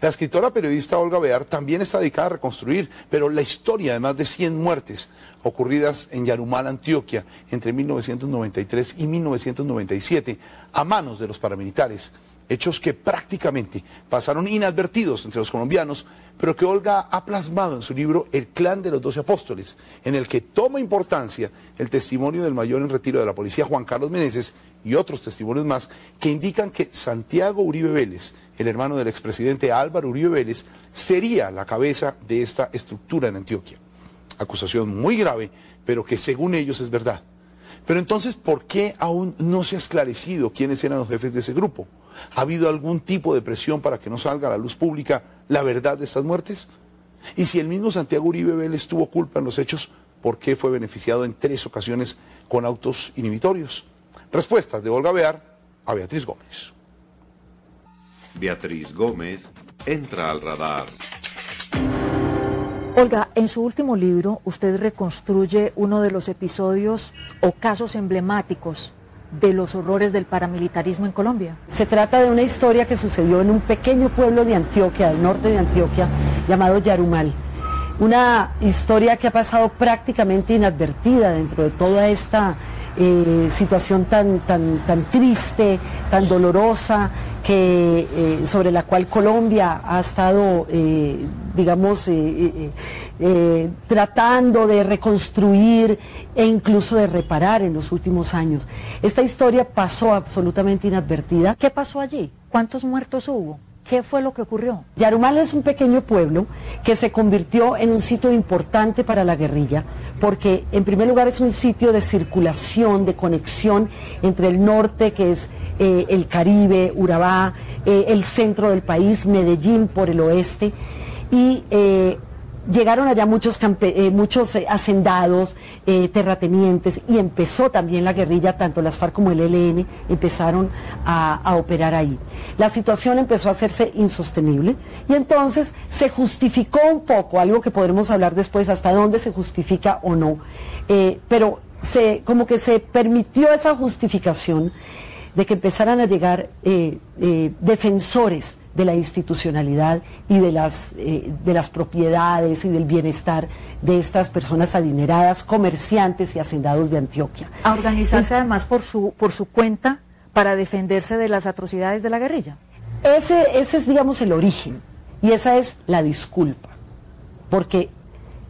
La escritora periodista Olga Bear también está dedicada a reconstruir, pero la historia de más de 100 muertes ocurridas en Yarumal, Antioquia, entre 1993 y 1997, a manos de los paramilitares. Hechos que prácticamente pasaron inadvertidos entre los colombianos, pero que Olga ha plasmado en su libro El clan de los 12 apóstoles, en el que toma importancia el testimonio del mayor en retiro de la policía Juan Carlos Meneses y otros testimonios más que indican que Santiago Uribe Vélez, el hermano del expresidente Álvaro Uribe Vélez, sería la cabeza de esta estructura en Antioquia. Acusación muy grave, pero que según ellos es verdad. Pero entonces, ¿por qué aún no se ha esclarecido quiénes eran los jefes de ese grupo? ¿Ha habido algún tipo de presión para que no salga a la luz pública la verdad de estas muertes? Y si el mismo Santiago Uribe Vélez tuvo culpa en los hechos, ¿por qué fue beneficiado en 3 ocasiones con autos inhibitorios? Respuestas de Olga Bear a Beatriz Gómez. Beatriz Gómez entra al radar. Olga, en su último libro usted reconstruye uno de los episodios o casos emblemáticos de los horrores del paramilitarismo en Colombia. Se trata de una historia que sucedió en un pequeño pueblo de Antioquia, del norte de Antioquia, llamado Yarumal. Una historia que ha pasado prácticamente inadvertida dentro de toda esta situación tan triste, tan dolorosa, sobre la cual Colombia ha estado, tratando de reconstruir e incluso de reparar en los últimos años. Esta historia pasó absolutamente inadvertida. ¿Qué pasó allí? ¿Cuántos muertos hubo? ¿Qué fue lo que ocurrió? Yarumal es un pequeño pueblo que se convirtió en un sitio importante para la guerrilla, porque en primer lugar es un sitio de circulación, de conexión entre el norte, que es el Caribe, Urabá, el centro del país, Medellín por el oeste, y llegaron allá muchos hacendados, terratenientes, y empezó también la guerrilla, tanto las FARC como el ELN empezaron a operar ahí. La situación empezó a hacerse insostenible y entonces se justificó un poco, algo que podremos hablar después, hasta dónde se justifica o no, pero como que se permitió esa justificación de que empezaran a llegar defensores de la institucionalidad y de las propiedades y del bienestar de estas personas adineradas, comerciantes y hacendados de Antioquia. A organizarse además por su cuenta para defenderse de las atrocidades de la guerrilla. Ese es, digamos, el origen, y esa es la disculpa, porque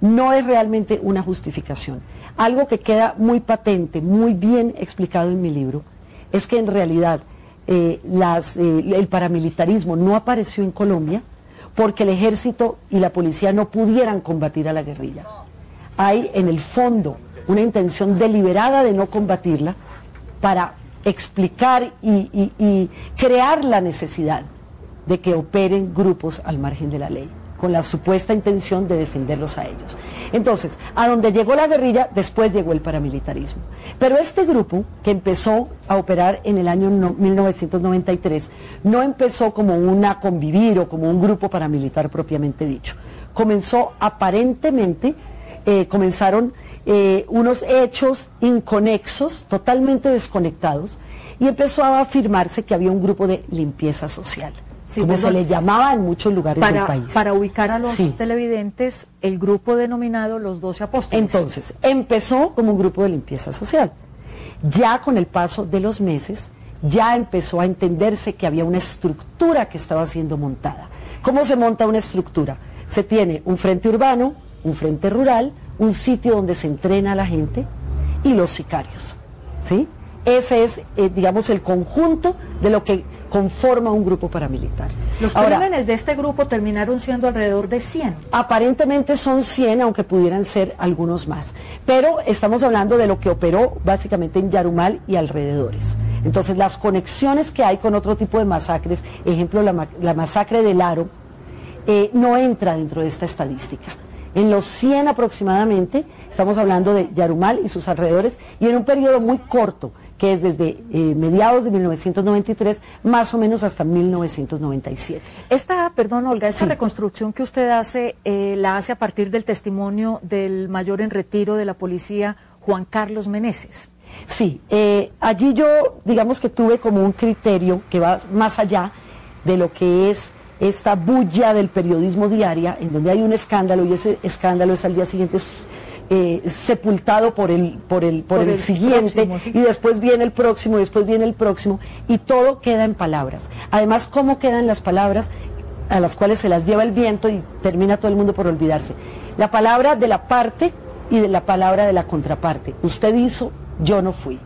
no es realmente una justificación. Algo que queda muy patente, muy bien explicado en mi libro, es que en realidad el paramilitarismo no apareció en Colombia porque el ejército y la policía no pudieran combatir a la guerrilla. Hay en el fondo una intención deliberada de no combatirla para explicar y crear la necesidad de que operen grupos al margen de la ley, con la supuesta intención de defenderlos a ellos. Entonces, a donde llegó la guerrilla, después llegó el paramilitarismo. Pero este grupo, que empezó a operar en el año 1993, no empezó como una convivir o como un grupo paramilitar propiamente dicho. Comenzó aparentemente, comenzaron unos hechos inconexos, totalmente desconectados, y empezó a afirmarse que había un grupo de limpieza social. Sí, como se le llamaba en muchos lugares del país. Para ubicar a los televidentes, el grupo denominado los 12 apóstoles. Entonces, empezó como un grupo de limpieza social. Ya con el paso de los meses, ya empezó a entenderse que había una estructura que estaba siendo montada. ¿Cómo se monta una estructura? Se tiene un frente urbano, un frente rural, un sitio donde se entrena a la gente y los sicarios, ¿sí? Ese es, digamos, el conjunto de lo que conforma un grupo paramilitar. Los crímenes de este grupo terminaron siendo alrededor de 100. Aparentemente son 100, aunque pudieran ser algunos más. Pero estamos hablando de lo que operó básicamente en Yarumal y alrededores. Entonces, las conexiones que hay con otro tipo de masacres, ejemplo, la masacre del Aro, no entra dentro de esta estadística. En los 100 aproximadamente, estamos hablando de Yarumal y sus alrededores, y en un periodo muy corto, que es desde mediados de 1993, más o menos hasta 1997. Esta reconstrucción que usted hace, la hace a partir del testimonio del mayor en retiro de la policía, Juan Carlos Meneses. Sí, allí yo, digamos que tuve como un criterio que va más allá de lo que es esta bulla del periodismo diaria, en donde hay un escándalo y ese escándalo es al día siguiente sepultado por el siguiente, próximo, ¿sí? Y después viene el próximo, y después viene el próximo, y todo queda en palabras. Además, ¿cómo quedan las palabras a las cuales se las lleva el viento y termina todo el mundo por olvidarse? La palabra de la parte y de la palabra de la contraparte. Usted hizo, yo no fui,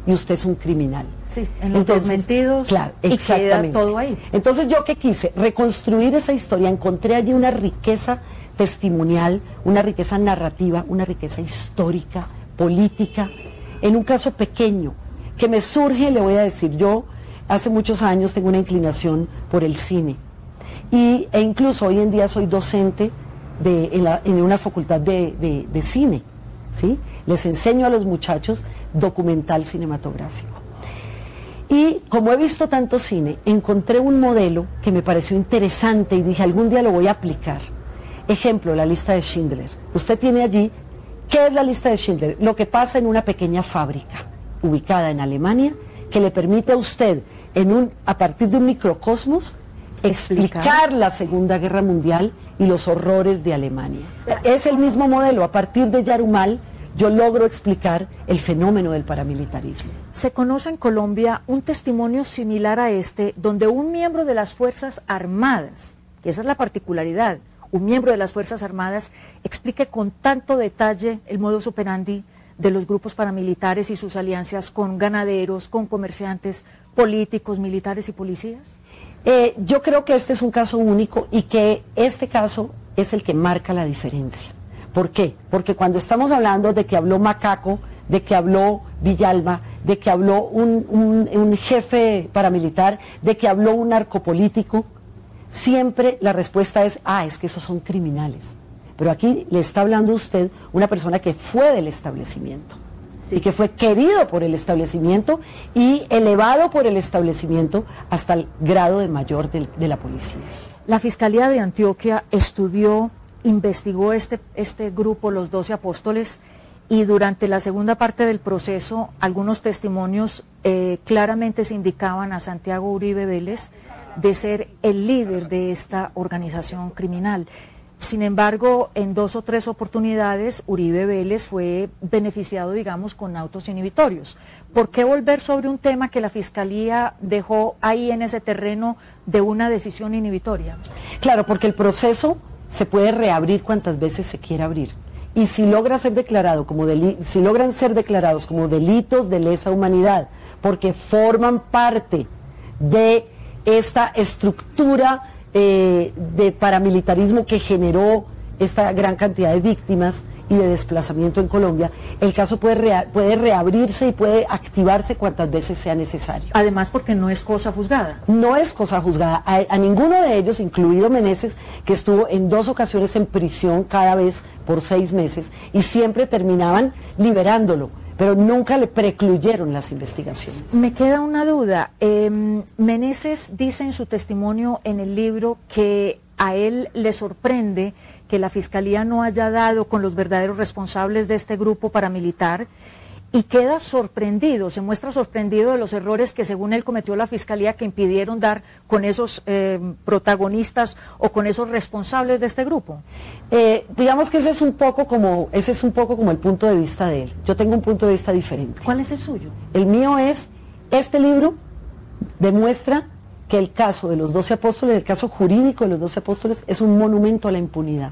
y usted es un criminal. Sí, en los desmentidos, claro, y queda todo ahí. Entonces, ¿yo qué quise? Reconstruir esa historia. Encontré allí una riqueza testimonial, una riqueza narrativa, una riqueza histórica, política, en un caso pequeño, que me surge, le voy a decir, yo hace muchos años tengo una inclinación por el cine, e incluso hoy en día soy docente en una facultad de cine, ¿sí? Les enseño a los muchachos documental cinematográfico. Y como he visto tanto cine, encontré un modelo que me pareció interesante y dije, algún día lo voy a aplicar. Ejemplo, la lista de Schindler. Usted tiene allí, ¿qué es la lista de Schindler? Lo que pasa en una pequeña fábrica ubicada en Alemania, que le permite a usted, a partir de un microcosmos, explicar la Segunda Guerra Mundial y los horrores de Alemania. Es el mismo modelo. A partir de Yarumal, yo logro explicar el fenómeno del paramilitarismo. Se conoce en Colombia un testimonio similar a este, donde un miembro de las Fuerzas Armadas, que esa es la particularidad, un miembro de las Fuerzas Armadas explique con tanto detalle el modus operandi de los grupos paramilitares y sus alianzas con ganaderos, con comerciantes, políticos, militares y policías? Yo creo que este es un caso único y que este caso es el que marca la diferencia. ¿Por qué? Porque cuando estamos hablando de que habló Macaco, de que habló Villalba, de que habló un jefe paramilitar, de que habló un narcopolítico, siempre la respuesta es, es que esos son criminales. Pero aquí le está hablando usted una persona que fue del establecimiento, sí, y que fue querido por el establecimiento y elevado por el establecimiento hasta el grado de mayor de la policía. La Fiscalía de Antioquia estudió, investigó este grupo, los 12 apóstoles, y durante la segunda parte del proceso algunos testimonios claramente se indicaban a Santiago Uribe Vélez de ser el líder de esta organización criminal. Sin embargo, en 2 o 3 oportunidades Uribe Vélez fue beneficiado, digamos, con autos inhibitorios. ¿Por qué volver sobre un tema que la Fiscalía dejó ahí en ese terreno de una decisión inhibitoria? Claro, porque el proceso se puede reabrir cuantas veces se quiera abrir. Y si logran ser declarados como delitos de lesa humanidad, porque forman parte de esta estructura de paramilitarismo que generó esta gran cantidad de víctimas y de desplazamiento en Colombia, el caso puede reabrirse y puede activarse cuantas veces sea necesario. Además, porque no es cosa juzgada. No es cosa juzgada. A ninguno de ellos, incluido Meneses, que estuvo en 2 ocasiones en prisión cada vez por 6 meses, y siempre terminaban liberándolo, pero nunca le precluyeron las investigaciones. Me queda una duda. Meneses dice en su testimonio en el libro que a él le sorprende que la Fiscalía no haya dado con los verdaderos responsables de este grupo paramilitar, y queda sorprendido, se muestra sorprendido de los errores que según él cometió la Fiscalía, que impidieron dar con esos protagonistas o con esos responsables de este grupo. Digamos que ese es un poco como el punto de vista de él. Yo tengo un punto de vista diferente. ¿Cuál es el suyo? El mío es, este libro demuestra que el caso de los 12 apóstoles, el caso jurídico de los 12 apóstoles, es un monumento a la impunidad.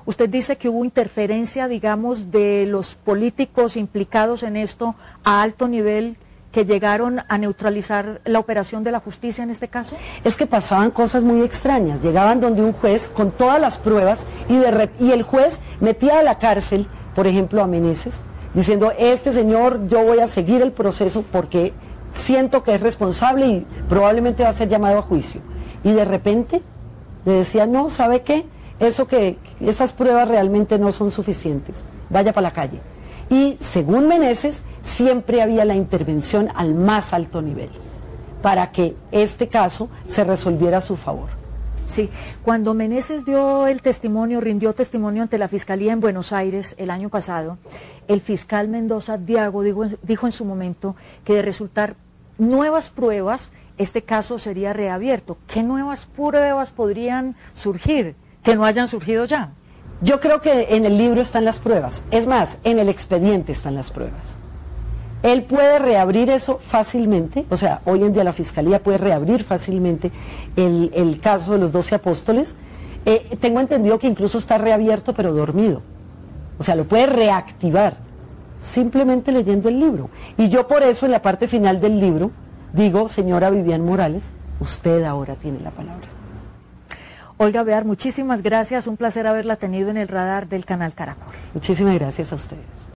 Usted dice que hubo interferencia, digamos, de los políticos implicados en esto a alto nivel, que llegaron a neutralizar la operación de la justicia en este caso. Es que pasaban cosas muy extrañas. Llegaban donde un juez con todas las pruebas y el juez metía a la cárcel, por ejemplo, a Meneses, diciendo, este señor, yo voy a seguir el proceso porque siento que es responsable y probablemente va a ser llamado a juicio. Y de repente le decía, no, ¿sabe qué? Esas pruebas realmente no son suficientes, vaya para la calle. Y según Meneses, siempre había la intervención al más alto nivel para que este caso se resolviera a su favor. Sí, cuando Meneses rindió testimonio ante la Fiscalía en Buenos Aires el año pasado, el fiscal Mendoza Diago dijo en su momento que de resultar nuevas pruebas, este caso sería reabierto. ¿Qué nuevas pruebas podrían surgir que no hayan surgido ya? Yo creo que en el libro están las pruebas. Es más, en el expediente están las pruebas. Él puede reabrir eso fácilmente, o sea, hoy en día la Fiscalía puede reabrir fácilmente el caso de los 12 apóstoles. Tengo entendido que incluso está reabierto pero dormido. O sea, lo puede reactivar simplemente leyendo el libro. Y yo por eso en la parte final del libro digo, señora Vivian Morales, usted ahora tiene la palabra. Olga Bear, muchísimas gracias, un placer haberla tenido en el radar del canal Caracol. Muchísimas gracias a ustedes.